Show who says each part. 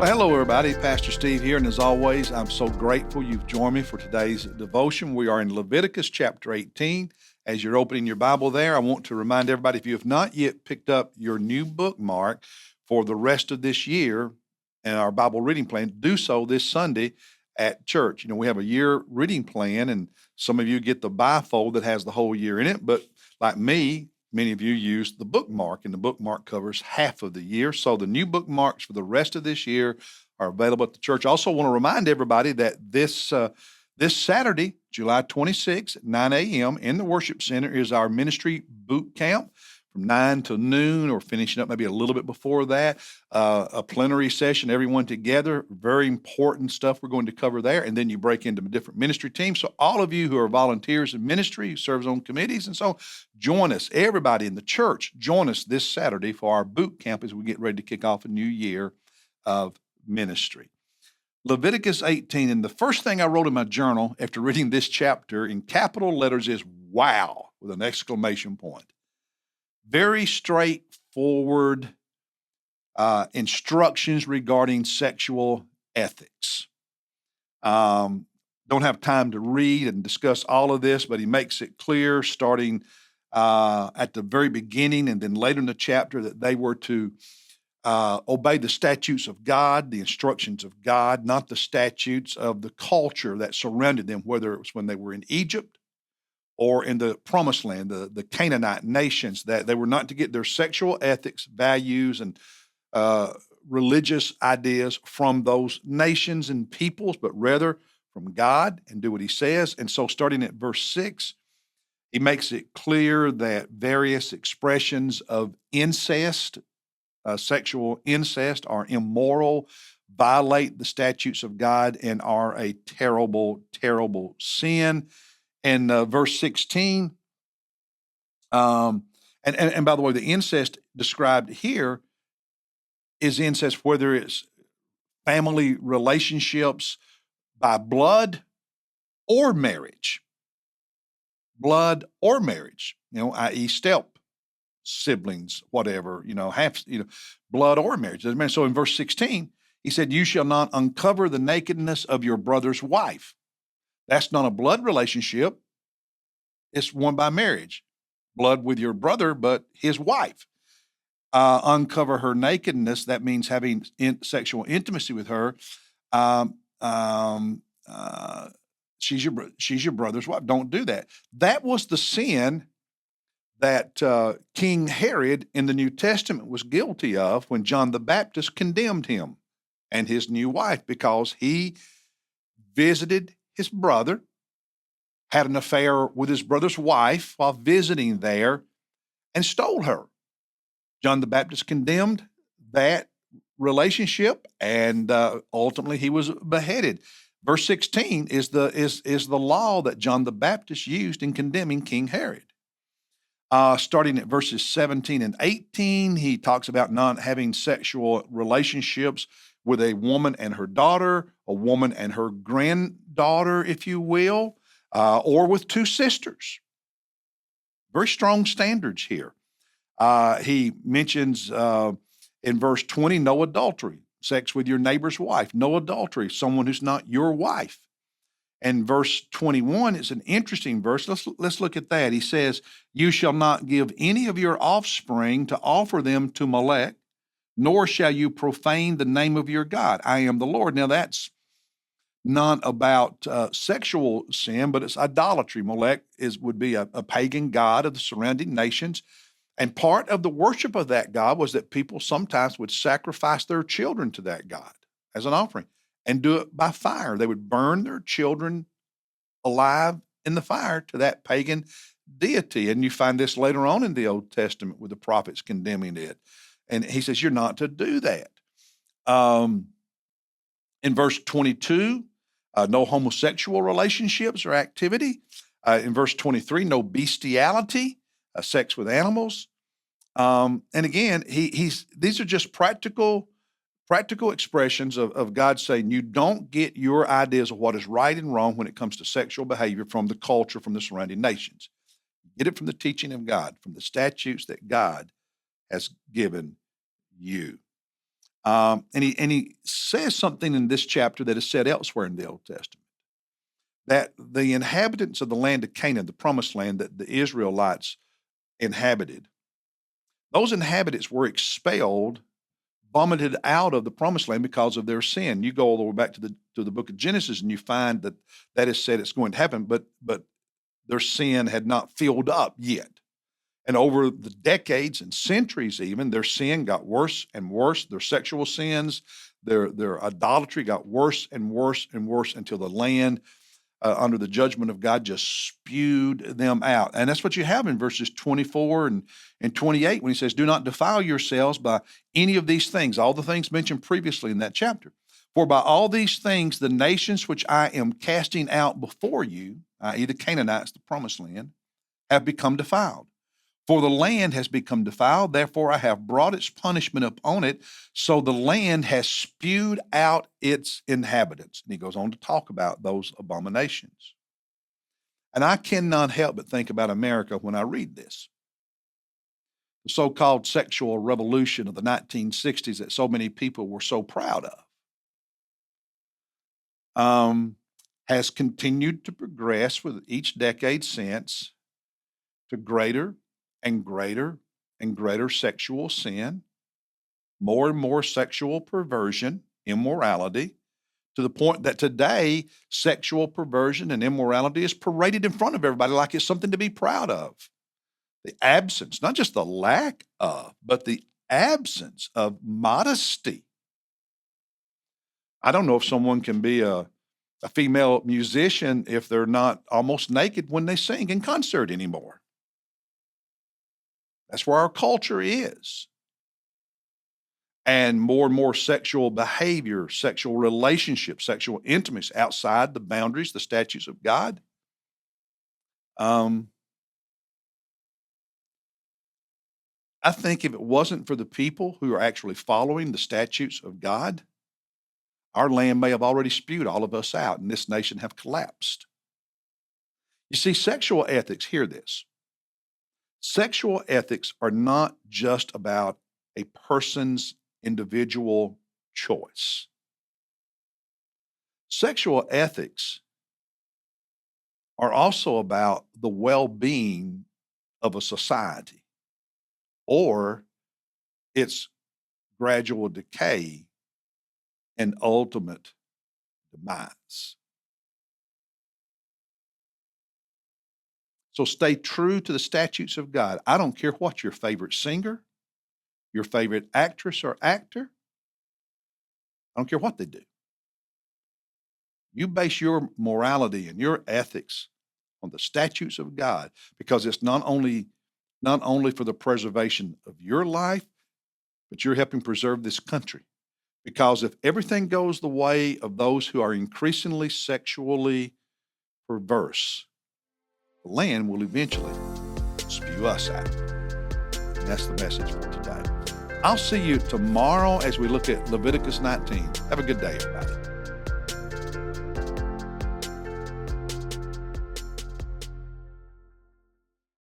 Speaker 1: Well, hello, everybody. Pastor Steve here, and as always, I'm so grateful you've joined me for today's devotion. We are in Leviticus chapter 18. As you're opening your Bible there, I want to remind everybody, if you have not yet picked up your new bookmark for the rest of this year and our Bible reading plan, do so this Sunday at church. You know, we have a year reading plan, and some of you get the bifold that has the whole year in it, but like me, many of you use the bookmark, and the bookmark covers half of the year. So the new bookmarks for the rest of this year are available at the church. I also want to remind everybody that this Saturday, July 26th at 9 a.m. in the worship center is our ministry boot camp from 9 to noon, or finishing up maybe a little bit before that. A plenary session, everyone together. Very important stuff we're going to cover there. And then you break into different ministry teams. So all of you who are volunteers in ministry, who serves on committees and so, join us. Everybody in the church, join us this Saturday for our boot camp as we get ready to kick off a new year of ministry. Leviticus 18, and the first thing I wrote in my journal after reading this chapter in capital letters is wow, with an exclamation point. Very straightforward instructions regarding sexual ethics. Don't have time to read and discuss all of this, but he makes it clear starting at the very beginning and then later in the chapter that they were to obey the statutes of God, the instructions of God, not the statutes of the culture that surrounded them, whether it was when they were in Egypt or in the promised land, the Canaanite nations, that they were not to get their sexual ethics, values, and religious ideas from those nations and peoples, but rather from God, and do what he says. And so starting at verse 6, he makes it clear that various expressions of incest, sexual incest, are immoral, violate the statutes of God, and are a terrible, terrible sin. And verse 16, and by the way, the incest described here is incest, whether it's family relationships by blood or marriage. Blood or marriage, i.e. step siblings, whatever, blood or marriage. So in verse 16, he said, you shall not uncover the nakedness of your brother's wife. That's not a blood relationship. It's one by marriage. Blood with your brother, but his wife. Uncover her nakedness. That means having sexual intimacy with her. She's your brother's wife. Don't do that. That was the sin that King Herod in the New Testament was guilty of when John the Baptist condemned him and his new wife, because he visited his brother, had an affair with his brother's wife while visiting there, and stole her. John the Baptist condemned that relationship, and ultimately he was beheaded. Verse 16 is the law that John the Baptist used in condemning King Herod. Starting at verses 17 and 18, he talks about not having sexual relationships with a woman and her daughter, a woman and her granddaughter, if you will, or with two sisters. Very strong standards here. He mentions in verse 20, no adultery, sex with your neighbor's wife, no adultery, someone who's not your wife. And verse 21 is an interesting verse. Let's look at that. He says, you shall not give any of your offspring to offer them to Molech, nor shall you profane the name of your God. I am the Lord. Now that's not about sexual sin, but it's idolatry. Molech would be a pagan god of the surrounding nations. And part of the worship of that god was that people sometimes would sacrifice their children to that god as an offering, and do it by fire. They would burn their children alive in the fire to that pagan deity. And you find this later on in the Old Testament with the prophets condemning it. And he says, you're not to do that. In verse 22, no homosexual relationships or activity. In verse 23, no bestiality, sex with animals. And again, these are just practical expressions of God saying you don't get your ideas of what is right and wrong when it comes to sexual behavior from the culture, from the surrounding nations. Get it from the teaching of God, from the statutes that God has given you. And he says something in this chapter that is said elsewhere in the Old Testament, that the inhabitants of the land of Canaan, the promised land that the Israelites inhabited, those inhabitants were expelled, vomited out of the promised land because of their sin. You go all the way back to the book of Genesis, and you find that that is said it's going to happen, but their sin had not filled up yet. And over the decades and centuries, even, their sin got worse and worse. Their sexual sins, their idolatry got worse and worse and worse until the land, under the judgment of God, just spewed them out. And that's what you have in verses 24 and 28 when he says, "Do not defile yourselves by any of these things," all the things mentioned previously in that chapter. "For by all these things the nations which I am casting out before you," i.e. the Canaanites, the promised land, "have become defiled. For the land has become defiled, therefore I have brought its punishment upon it, so the land has spewed out its inhabitants." And he goes on to talk about those abominations. And I cannot help but think about America when I read this. The so-called sexual revolution of the 1960s that so many people were so proud of, has continued to progress with each decade since to greater and greater and greater sexual sin, more and more sexual perversion, immorality, to the point that today sexual perversion and immorality is paraded in front of everybody like it's something to be proud of. The absence, not just the lack of, but the absence of modesty. I don't know if someone can be a female musician if they're not almost naked when they sing in concert anymore. That's where our culture is. And more sexual behavior, sexual relationships, sexual intimacy outside the boundaries, the statutes of God. I think if it wasn't for the people who are actually following the statutes of God, our land may have already spewed all of us out and this nation have collapsed. You see, sexual ethics, hear this. Sexual ethics are not just about a person's individual choice. Sexual ethics are also about the well-being of a society or its gradual decay and ultimate demise. So stay true to the statutes of God. I don't care what your favorite singer, your favorite actress or actor, I don't care what they do. You base your morality and your ethics on the statutes of God, because it's not only for the preservation of your life, but you're helping preserve this country. Because if everything goes the way of those who are increasingly sexually perverse, the land will eventually spew us out. And that's the message for today. I'll see you tomorrow as we look at Leviticus 19. Have a good day, everybody.